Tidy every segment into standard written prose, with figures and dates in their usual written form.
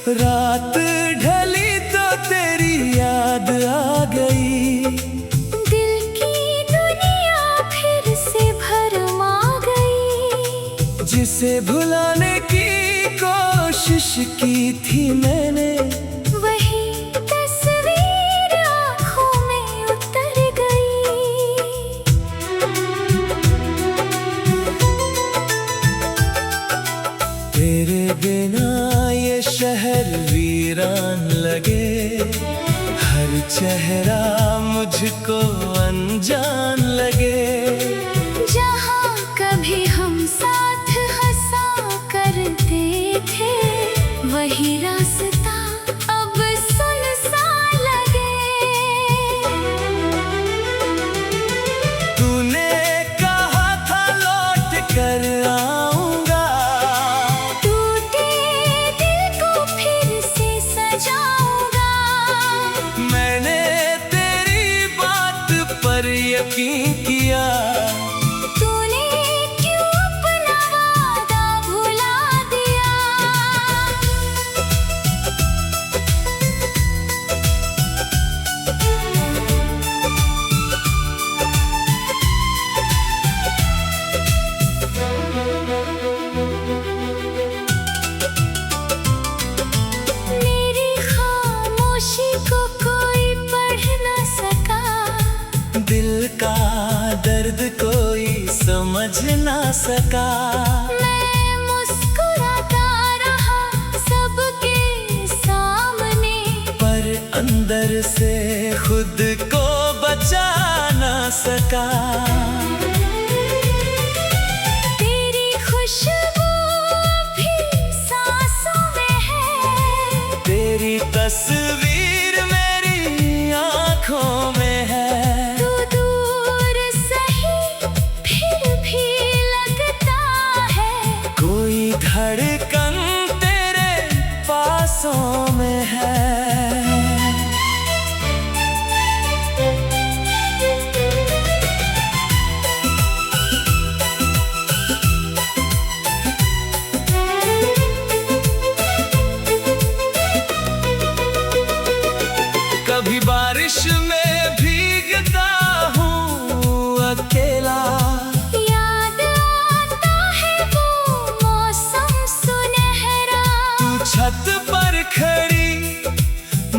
रात ढली तो तेरी याद आ गई, दिल की दुनिया फिर से भरमा गई। जिसे भुलाने की कोशिश की थी मैंने, वही तस्वीर आँखों में उतर गई। तेरे बिना ये शहर वीरान लगे, हर चेहरा मुझको अनजान लगे। जहाँ कभी हम साथ हंसा करते थे, वही रास्ता अब सुनसान लगे। तूने कहा था लौट कर आऊंगा, टूटे दिल को फिर से सजाऊंगा। मैंने तेरी बात पर यकीन किया। तूने क्यों अपना वादा भुला दिया? मेरी खामोशी को कोई पढ़ न सका, दिल का दर्द कोई समझ ना सका। मैं मुस्कुराता रहा सबके सामने, पर अंदर से खुद को बचा ना सका। तेरी खुशबू भी सांसों में है, तेरी तस्वीर मेरी आँखों में है। तू दूर सही फिर भी लगता है। कोई धड़कन तेरे पासों में है। कभी बारिश में भीगता हूँ अकेला, याद आता है वो मौसम सुनहरा। तू छत पर खड़ी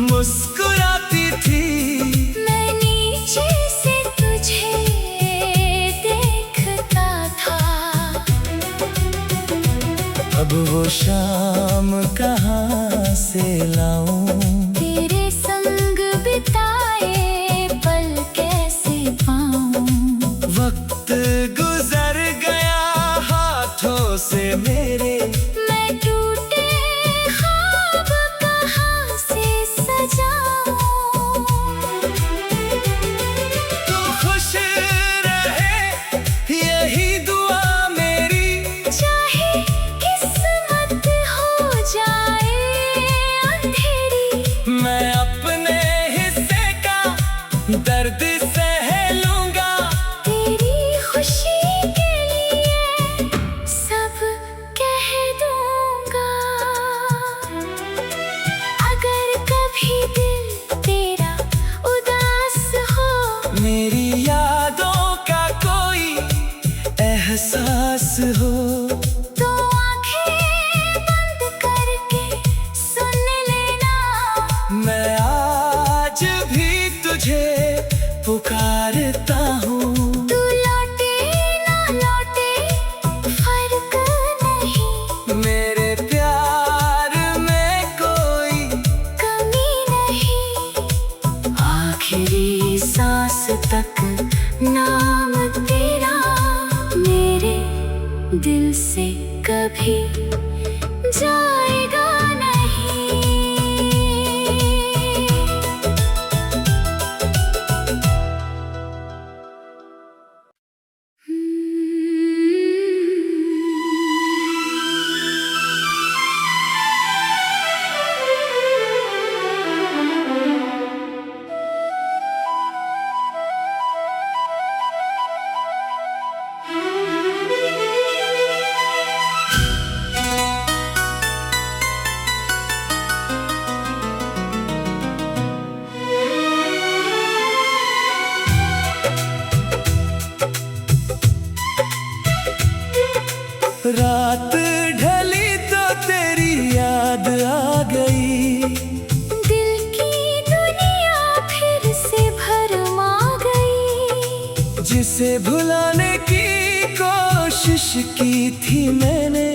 मुस्कुराती थी, मैं नीचे से तुझे देखता था। अब वो शाम कहाँ से लाऊं, तेरे संग बिताए पल कैसे पाऊं? वक्त गुजर गया हाथों से मेरे। मैं टूटे ख्वाब कहाँ से सजाऊं? तू खुश रहे यही दुआ मेरी, चाहे किस्मत हो जाए अंधेरी। मैं अपने हिस्से का दर्द सह लूंगा। तेरी खुशी के लिए सब कह दूंगा। अगर कभी दिल तेरा उदास हो, मेरी यादों का कोई एहसास हो, तो आंखें बंद करके सुन लेना। मैं आज भी तुझे पुकारता हूँ। तू लौटे ना लौटे फर्क नहीं, मेरे प्यार में कोई कमी नहीं। आखिरी सांस तक नाम तेरा मेरे दिल से कभी जाएगा नहीं। ढली तो तेरी याद आ गई। दिल की दुनिया फिर से भरमा गई। जिसे भुलाने की कोशिश की थी मैंने,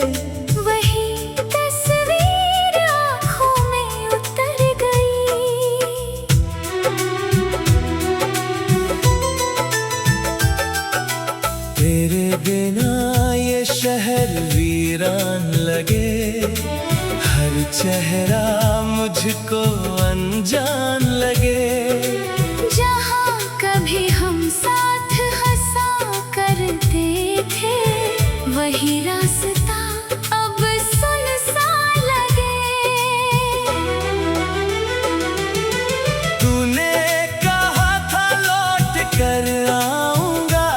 वही तस्वीर आँखों में उतर गई। तेरे बिना ये शहर वीरान लगे, हर चेहरा मुझको अनजान लगे। जहाँ कभी हम साथ हंसा करते थे, वही रास्ता अब सुनसान लगे। तूने कहा था लौट कर आऊंगा,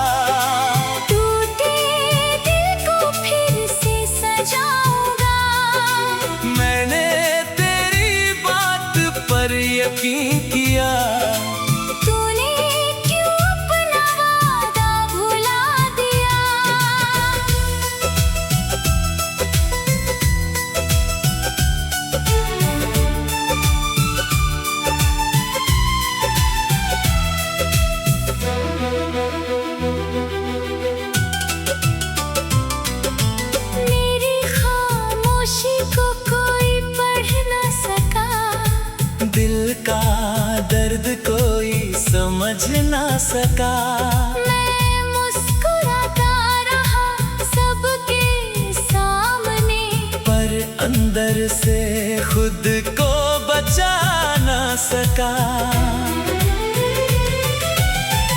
टूटे दिल को फिर से सजाऊंगा। मैंने तेरी बात पर यकीन किया। तूने क्यों अपना वादा भुला दिया? मेरी खामोशी को कोई पढ़ न सका। दिल का दर्द कोई समझ ना सका। मैं मुस्कुराता रहा सबके सामने, पर अंदर से खुद को बचा ना सका।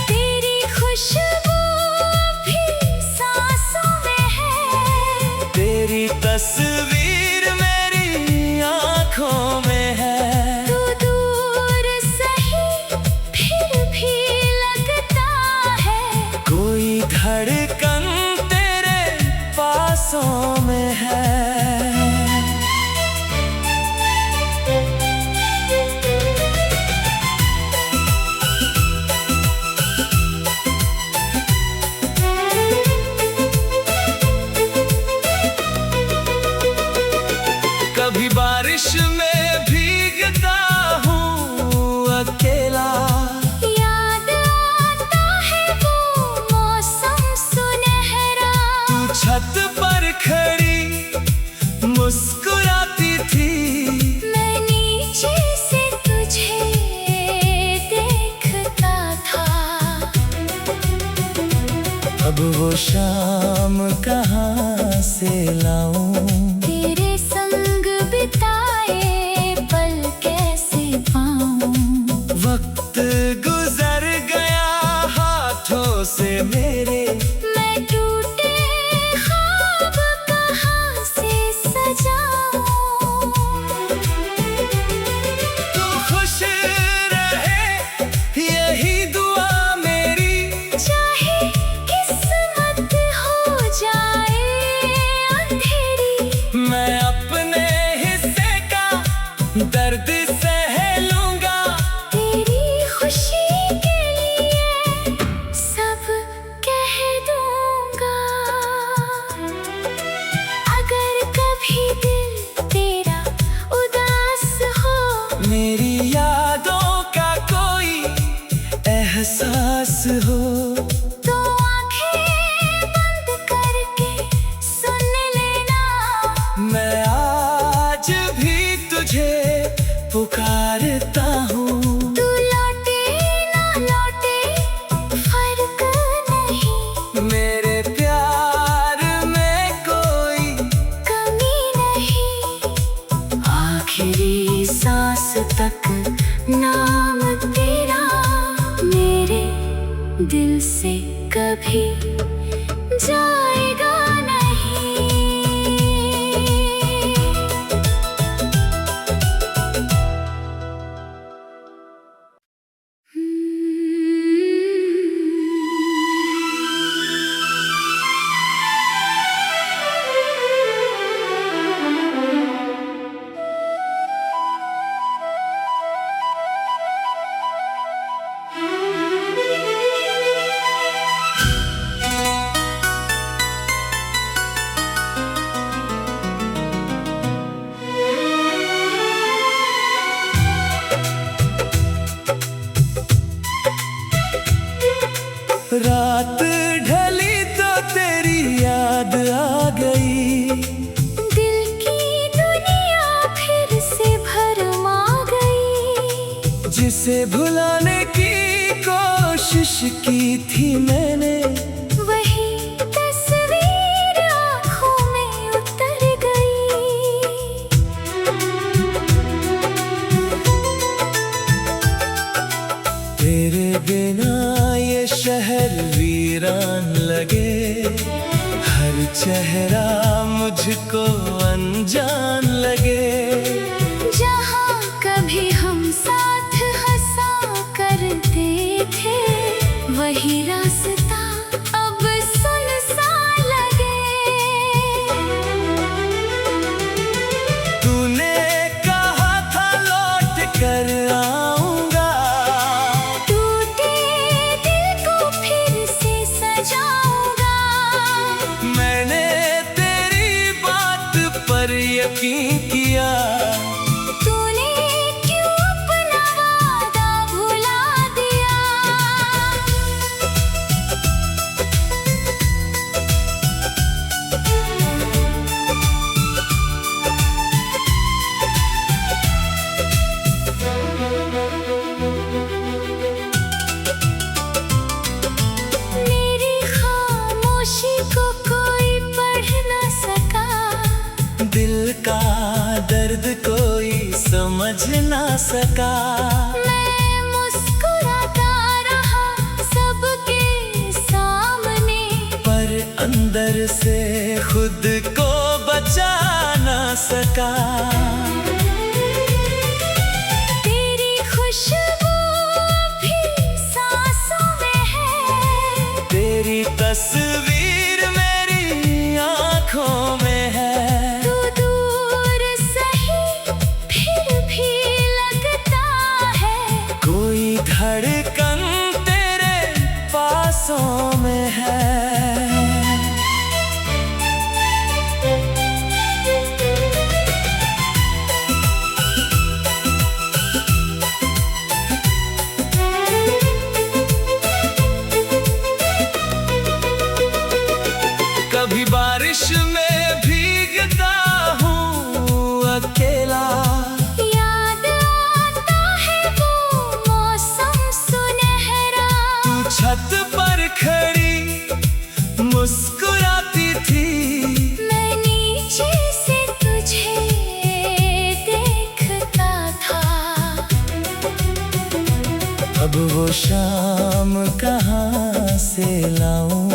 तेरी खुशबू भी सांसों में है। तेरी तस्वीर मेरी आँखों में है। तू दूर सही फिर भी लगता है। कोई धड़कन तेरे पासों में है। कभी बारिश में भीगता हूँ अकेला, याद आता है वो मौसम सुनहरा। तू छत पर खड़ी मुस्कुराती थी। मैं नीचे से तुझे देखता था। अब वो शाम कहाँ से लाऊं, तेरे संग बिताए पल कैसे पाऊं। वक्त गुजर गया हाथों से मेरे। मैं टूटे ख्वाब कहाँ से सजाऊं। तू खुश रहे यही दुआ मेरी। चाहे किस्मत हो जाए अंधेरी, मैं अपने हिस्से का दर्द सह लूंगा। तेरी खुशी के लिए सब कह दूंगा। अगर कभी दिल तेरा उदास हो, मेरी यादों का कोई एहसास हो, तो आंखें बंद करके सुन लेना। मैं आज भी तुझे पुकारता हूँ। तू लौटे ना लौटे फर्क नहीं। मेरे प्यार में कोई कमी नहीं। आखिरी सांस तक नाम तेरा मेरे दिल से कभी जाएगा नहीं। उसे भुलाने की कोशिश की थी मैंने, वही तस्वीर आँखों में उतर गई। तेरे बिना ये शहर वीरान लगे, हर चेहरा मुझको अनजान लगे। जहाँ कभी हम साथ हंसा करते थे, वही रास्ता अब सुनसान लगे। तूने कहा था लौट कर आऊंगा, टूटे दिल को फिर से सजाऊंगा। मैंने तेरी बात पर यकीन किया। तूने क्यों अपना वादा भुला दिया? मेरी खामोशी को कोई पढ़ ना सका, दिल का दर्द कोई समझ ना सका। मैं मुस्कुराता रहा सबके सामने, पर अंदर से खुद को बचा ना सका। तेरी खुशबू अभी सांसों में है, तेरी तस्वीर मेरी आँखों में है। तू दूर सही फिर भी लगता है, कोई धड़कन तेरे पासों में है। कभी बारिश में भीगता हूँ अकेला, याद आता है वो मौसम सुनहरा। तू छत पर खड़ी मुस्कुराती थी, मैं नीचे से तुझे देखता था। अब वो शाम कहाँ से लाऊं,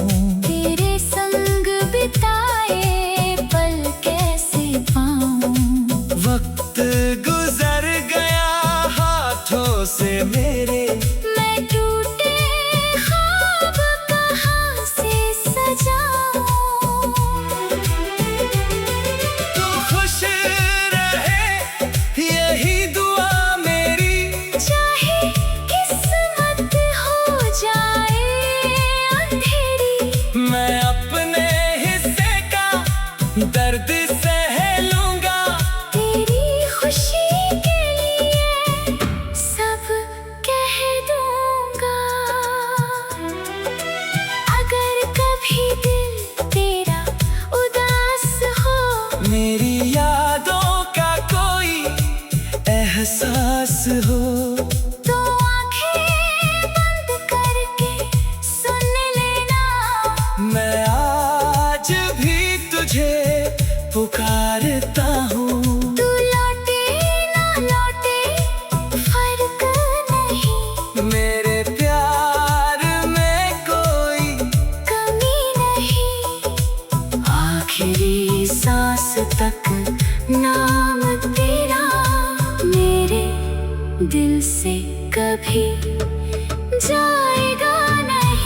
तेरे संग बिताए पल कैसे पाऊं? वक्त गुजर गया हाथों से मेरे। मैं टूटे ख्वाब कहाँ से सजाऊं? तू खुश रहे यही दुआ मेरी, चाहे किस्मत हो जाए अंधेरी। मैं अपने हिस्से का दर्द सह लूंगा। तेरी खुशी के लिए सब कह दूंगा। अगर कभी दिल तेरा उदास हो, मेरी यादों का कोई एहसास हो, तो आंखें बंद करके सुन लेना। मैं आज भी तुझे पुकारता हूँ। तू लौटे ना लौटे फर्क नहीं, मेरे प्यार में कोई कमी नहीं। आखिरी सांस तक नाम तेरा मेरे दिल से कभी जाएगा नहीं।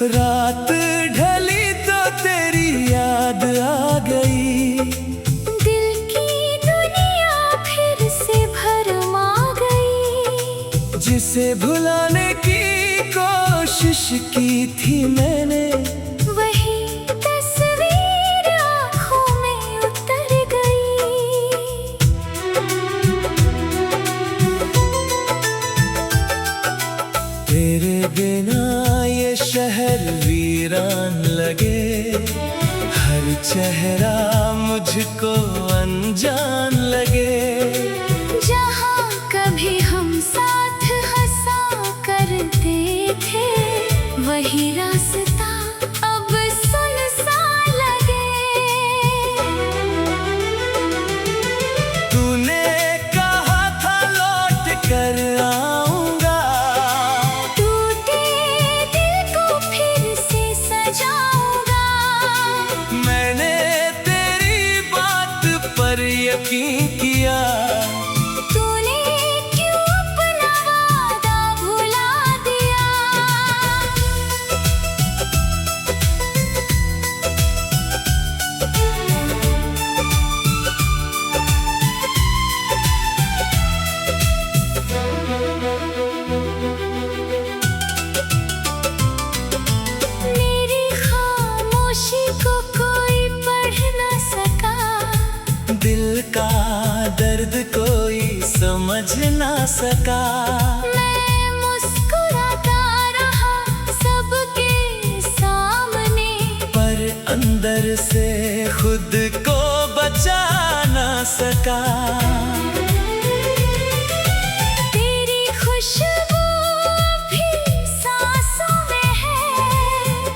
रात जिसे भुलाने की कोशिश की थी मैंने, वही तस्वीर आँखों में उतर गई। तेरे बिना ये शहर वीरान लगे, हर चेहरा मुझको अनजान लगे। जहाँ कभी हम साथ हंसा करते थे, वही रास्ता अब सुनसान लगे। तूने कहा था लौट कर आऊंगा, टूटे दिल को फिर से सजाऊंगा। मैंने तेरी बात पर यकीन किया। तूने क्यों अपना वादा भुला दिया? मेरी खामोशी को कोई पढ़ न सका, दिल का दर्द कोई समझ ना सका। मैं मुस्कुराता रहा सबके सामने, पर अंदर से खुद को बचा ना सका। तेरी खुशबू भी सांसों में है,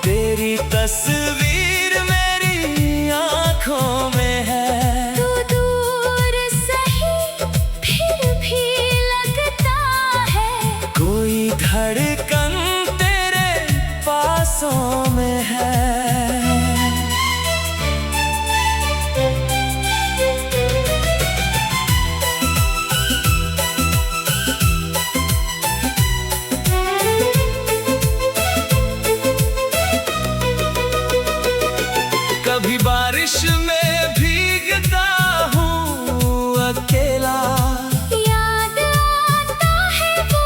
तेरी तस्वीर मेरी आँखों में है। तू दूर सही फिर भी लगता है। कोई धड़कन तेरे पासों में है। कभी बारिश में भीगता हूँ अकेला, याद आता है वो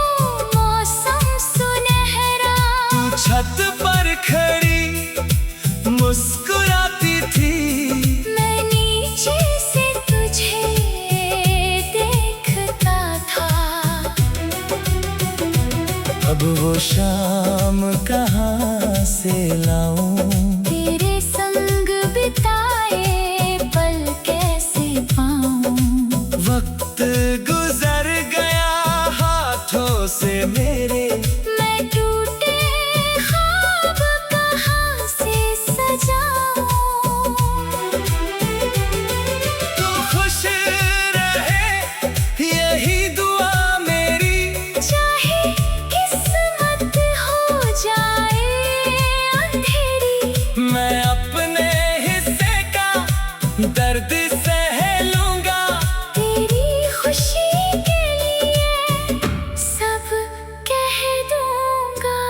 मौसम सुनहरा। तू छत पर खड़ी मुस्कुराती थी, मैं नीचे से तुझे देखता था। अब वो शाम कहाँ से लाऊं, तेरे संग बिताए पल कैसे पाऊं? वक्त गुजर गया हाथों से मेरे। मैं टूटे ख्वाब कहाँ से सजाऊं? तू खुश रहे यही दुआ मेरी, चाहे किस्मत हो जाए अंधेरी। मैं अपने हिस्से का दर्द सह लूंगा। तेरी खुशी के लिए सब कह दूंगा।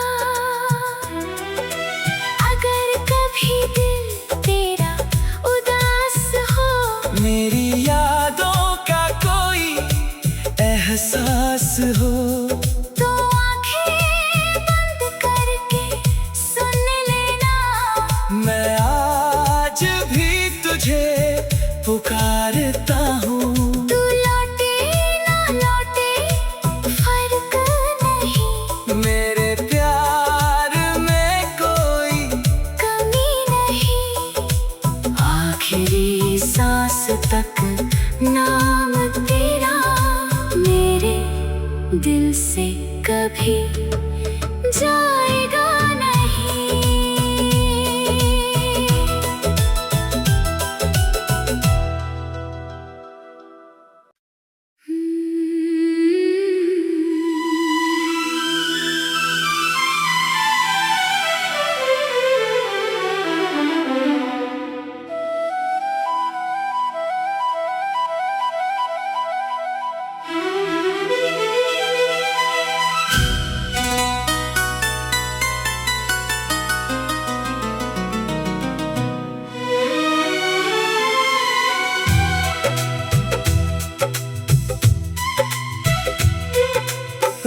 अगर कभी दिल तेरा उदास हो, मेरी यादों का कोई एहसास हो, तो आंखें बंद करके सुन लेना। मैं आज भी तुझे पुकारता हूँ। तू लौटे ना लौटे फर्क नहीं, मेरे प्यार में कोई कमी नहीं। आखिरी सांस तक नाम तेरा मेरे दिल से कभी जाएगा नहीं।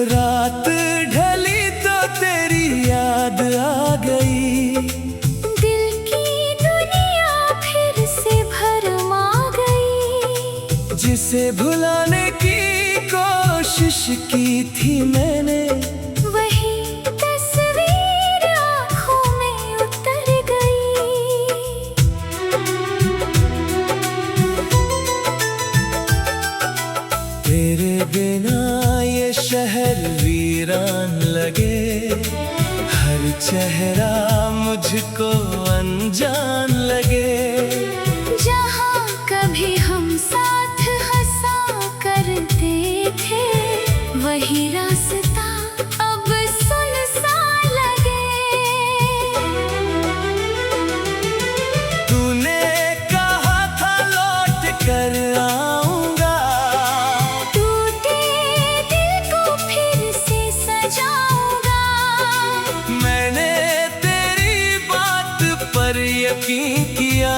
रात ढली तो तेरी याद आ गई, दिल की दुनिया फिर से भरमा गई। जिसे भुलाने की कोशिश की थी मैंने, वही तस्वीर आँखों में उतर गई। तेरे बिना ये शहर वीरान लगे, हर चेहरा मुझको अनजान लगे। जहाँ कभी हम साथ हंसा करते थे, वही रास्ता अब सुनसान लगे। तूने कहा था लौट कर आऊंगा, टूटे दिल को फिर से सजाऊंगा। मैंने तेरी बात पर यकीन किया।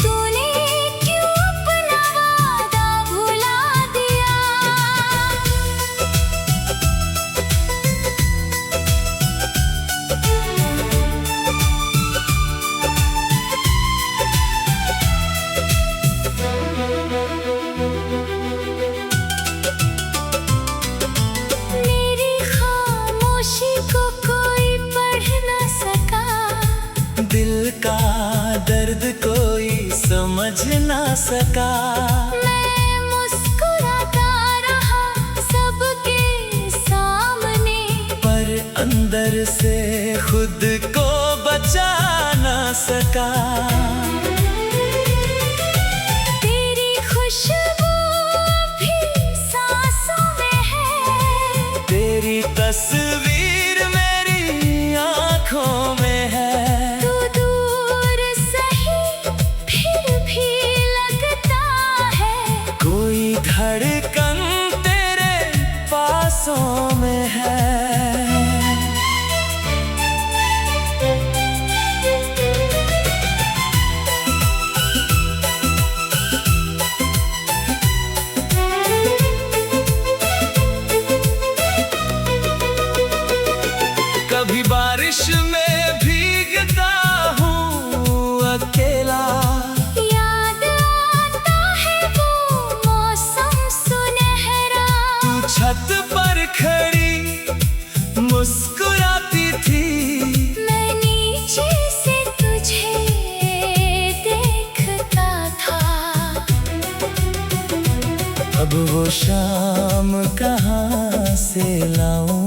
तूने क्यों अपना वादा भुला दिया? मेरी खामोशी को कोई पढ़ न सका, दिल का दर्द कोई समझ ना सका। मैं मुस्कुराता रहा सबके सामने, पर अंदर से खुद को बचा ना सका। तेरी खुशबू भी सांसों में है, तेरी तस्वीर मेरी आँखों में है। तू दूर सही फिर भी लगता है। कोई धड़कन तेरे पासों में है। कभी बारिश में भीगता हूँ अकेला, याद आता है वो मौसम सुनहरा। तू छत पर खड़ी मुस्कुराती थी, मैं नीचे से तुझे देखता था। अब वो शाम कहाँ से लाऊं,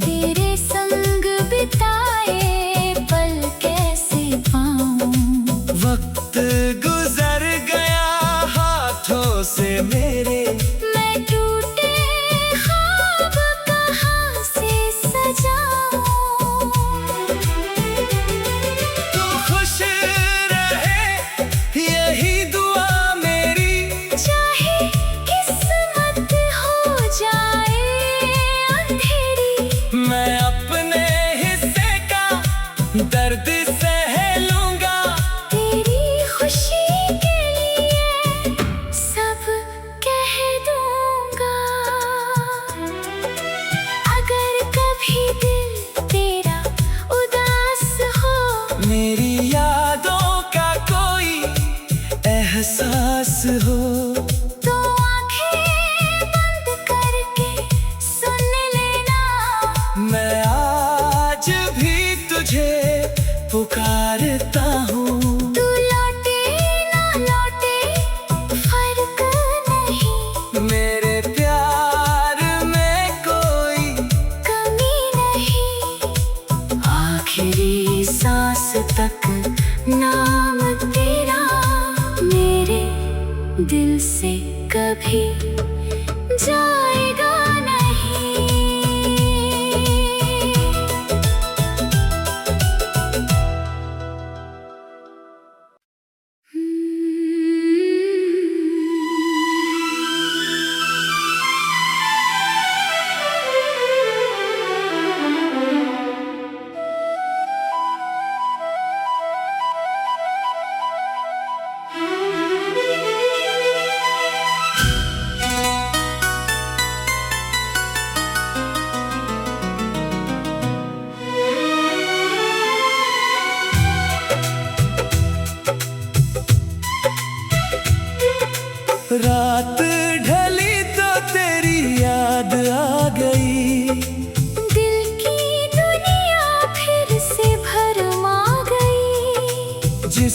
तेरे संग बिताए पल कैसे पाऊं? वक्त गुजर गया हाथों से मेरे। मैं टूटे ख्वाब कहाँ से सजाऊं? तू खुश रहे यही दुआ मेरी, चाहे किस्मत हो जाए अंधेरी।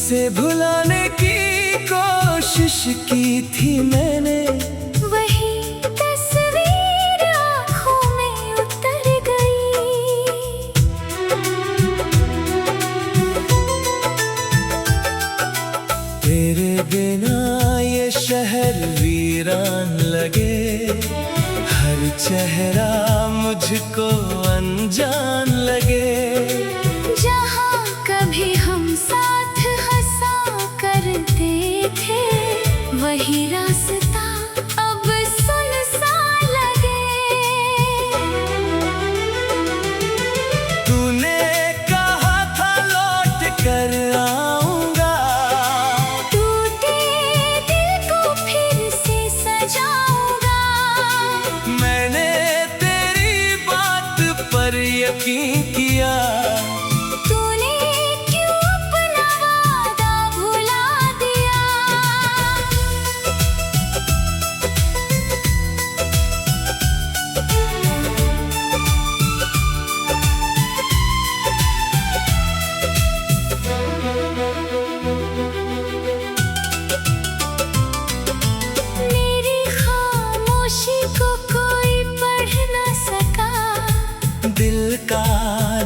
उसे भुलाने की कोशिश की थी मैंने, वही तस्वीर आँखों में उतर गई। तेरे बिना ये शहर वीरान लगे, हर चेहरा मुझको अनजान लगे। जहाँ कभी हम साथ हंसा करते थे, वही रास्ता अब सुनसान लगे। तूने कहा था लौट कर आऊंगा, टूटे दिल को फिर से सजाऊंगा। मैंने तेरी बात पर यकीन किया। तूने क्यों अपना वादा भुला दिया? मेरी खामोशी को कोई पढ़ ना सका, दिल का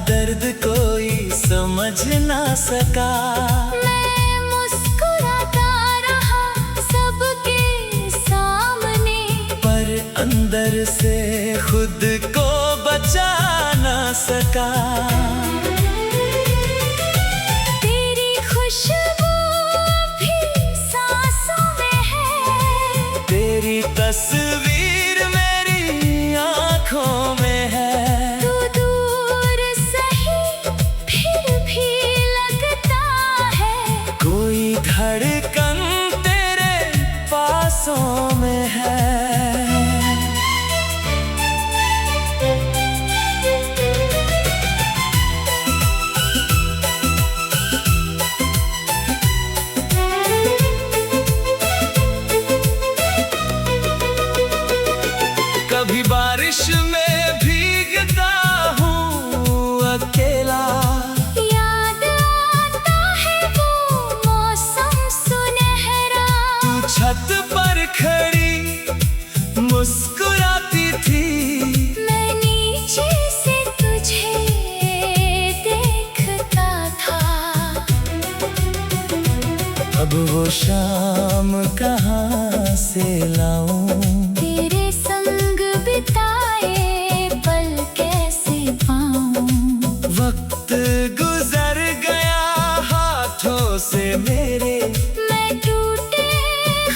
दर्द कोई समझ ना सका। मैं मुस्कुराता रहा सबके सामने, पर अंदर से खुद को बचा ना सका। तेरी खुशबू भी सांसों में है, तेरी तस्वीर मेरी आँखों में है। तू दूर सही फिर भी लगता है, कोई धड़कन तेरे पासों में है। कभी बारिश में भीगता हूँ अकेला, याद आता है वो मौसम सुनहरा। तू छत पर खड़ी मुस्कुराती थी, मैं नीचे से तुझे देखता था। अब वो शाम कहाँ से लाऊं, तेरे संग बिताए पल कैसे पाऊं? वक्त गुजर गया हाथों से मेरे। मैं टूटे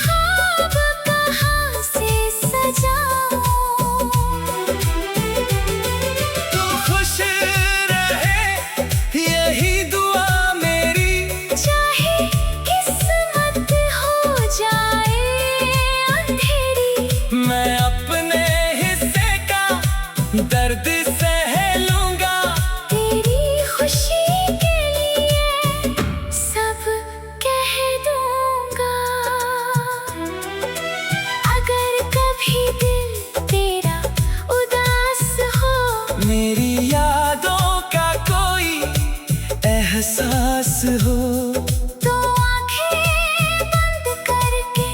ख्वाब कहाँ से सजाऊं? तू खुश रहे यही दुआ मेरी, चाहे किस्मत हो जाए अंधेरी। मैं अपने हिस्से का दर्द सह लूंगा। तेरी खुशी के लिए सब कह दूंगा। अगर कभी दिल तेरा उदास हो, मेरी यादों का कोई एहसास हो, तो आंखें बंद करके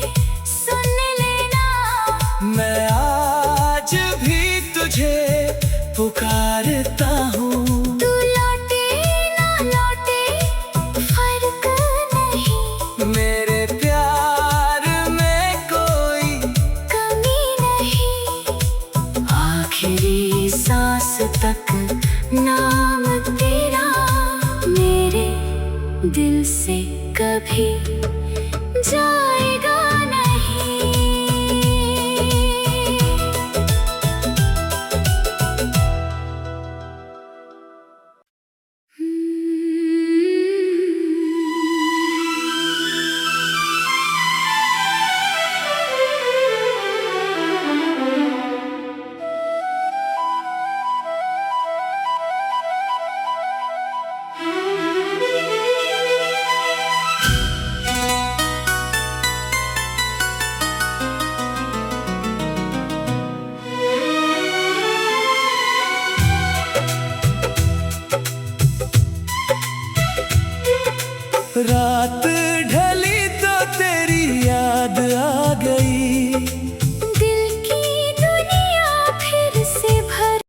सुन लेना। मैं आज भी तुझे पुकारता हूँ। तू लौटे ना लौटे फर्क नहीं, मेरे प्यार में कोई कमी नहीं। आखिरी सांस तक नाम तेरा मेरे दिल से कभी जाएगा नहीं। रात